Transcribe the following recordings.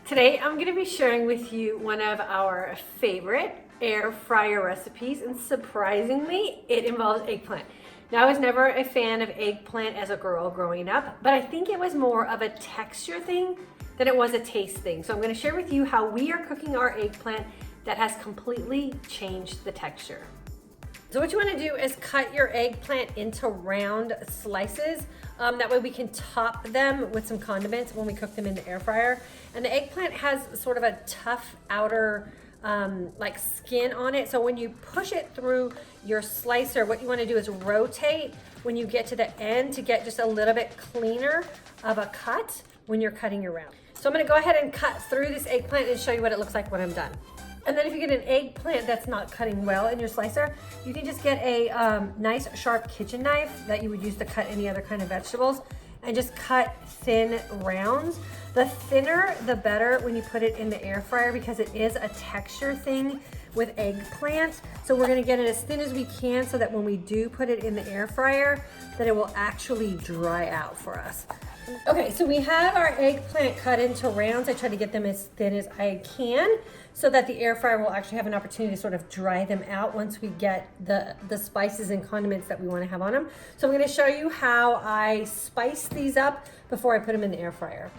Today I'm going to be sharing with you one of our favorite air fryer recipes, and surprisingly it involves eggplant. Now, I was never a fan of eggplant as a girl growing up, but I think it was more of a texture thing than it was a taste thing. So I'm going to share with you how we are cooking our eggplant that has completely changed the texture. So what you want to do is cut your eggplant into round slices. That way we can top them with some condiments when we cook them in the air fryer. And the eggplant has sort of a tough outer like skin on it. So when you push it through your slicer, what you want to do is rotate when you get to the end to get just a little bit cleaner of a cut when you're cutting your round. So I'm going to go ahead and cut through this eggplant and show you what it looks like when I'm done. And then if you get an eggplant that's not cutting well in your slicer, you can just get a nice sharp kitchen knife that you would use to cut any other kind of vegetables and just cut thin rounds. The thinner, the better when you put it in the air fryer because it is a texture thing with eggplant. So we're gonna get it as thin as we can so that when we do put it in the air fryer, that it will actually dry out for us. Okay, so we have our eggplant cut into rounds. I try to get them as thin as I can so that the air fryer will actually have an opportunity to sort of dry them out once we get the spices and condiments that we want to have on them. So I'm going to show you how I spice these up before I put them in the air fryer.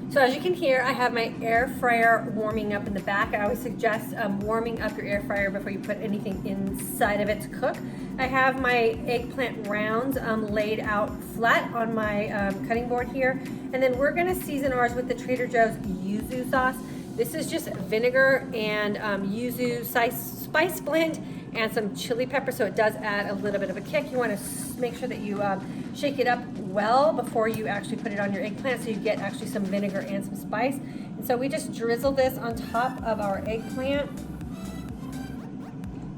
So as you can hear, I have my air fryer warming up in the back. I always suggest warming up your air fryer before you put anything inside of it to cook. I have my eggplant rounds laid out flat on my cutting board here. And then we're gonna season ours with the Trader Joe's Yuzu sauce. This is just vinegar and Yuzu spice blend and some chili pepper, so it does add a little bit of a kick. You wanna make sure that you shake it up well before you actually put it on your eggplant so you get actually some vinegar and some spice. And so we just drizzle this on top of our eggplant.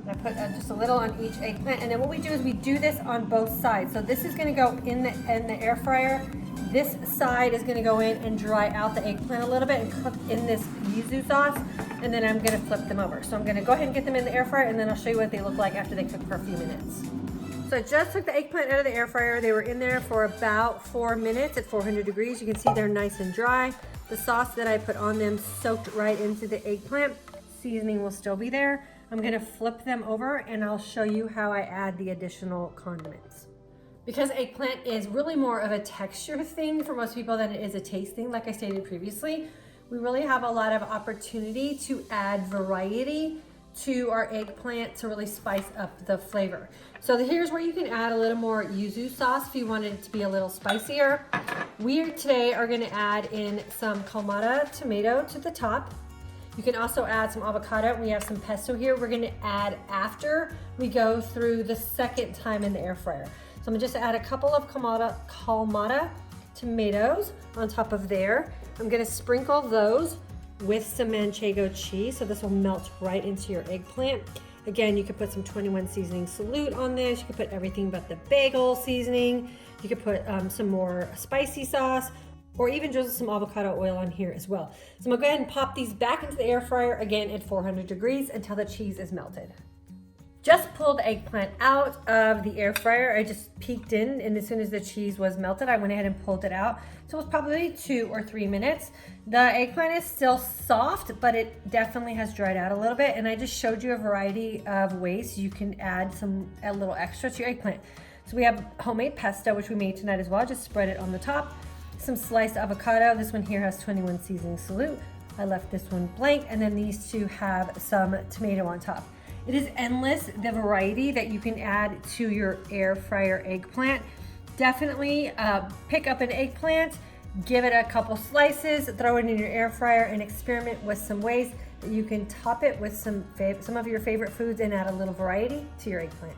I put just a little on each eggplant, and then what we do is we do this on both sides. So this is gonna go in the air fryer. This side is gonna go in and dry out the eggplant a little bit and cook in this Yuzu sauce, and then I'm gonna flip them over. So I'm gonna go ahead and get them in the air fryer, and then I'll show you what they look like after they cook for a few minutes. So I just took the eggplant out of the air fryer. They were in there for about 4 minutes at 400 degrees. You can see they're nice and dry. The sauce that I put on them soaked right into the eggplant. Seasoning will still be there. I'm gonna flip them over and I'll show you how I add the additional condiments. Because eggplant is really more of a texture thing for most people than it is a taste thing, like I stated previously, we really have a lot of opportunity to add variety to our eggplant to really spice up the flavor. So here's where you can add a little more Yuzu sauce if you wanted it to be a little spicier. We today are gonna add in some Kalamata tomato to the top. You can also add some avocado. We have some pesto here. We're gonna add after we go through the second time in the air fryer. So I'm gonna just add a couple of Kalamata tomatoes on top of there. I'm gonna sprinkle those with some Manchego cheese, so this will melt right into your eggplant. Again, you could put some 21 seasoning salute on this. You could put everything but the bagel seasoning. You could put some more spicy sauce, or even drizzle some avocado oil on here as well. So I'm gonna go ahead and pop these back into the air fryer, again at 400 degrees until the cheese is melted. Just pulled the eggplant out of the air fryer. I just peeked in, and as soon as the cheese was melted, I went ahead and pulled it out. So it was probably 2 or 3 minutes. The eggplant is still soft, but it definitely has dried out a little bit. And I just showed you a variety of ways you can add a little extra to your eggplant. So we have homemade pesto, which we made tonight as well. Just spread it on the top. Some sliced avocado. This one here has 21 seasoning salute. I left this one blank, and then these two have some tomato on top. It is endless, the variety that you can add to your air fryer eggplant. Definitely pick up an eggplant, give it a couple slices, throw it in your air fryer, and experiment with some ways that you can top it with some of your favorite foods and add a little variety to your eggplant.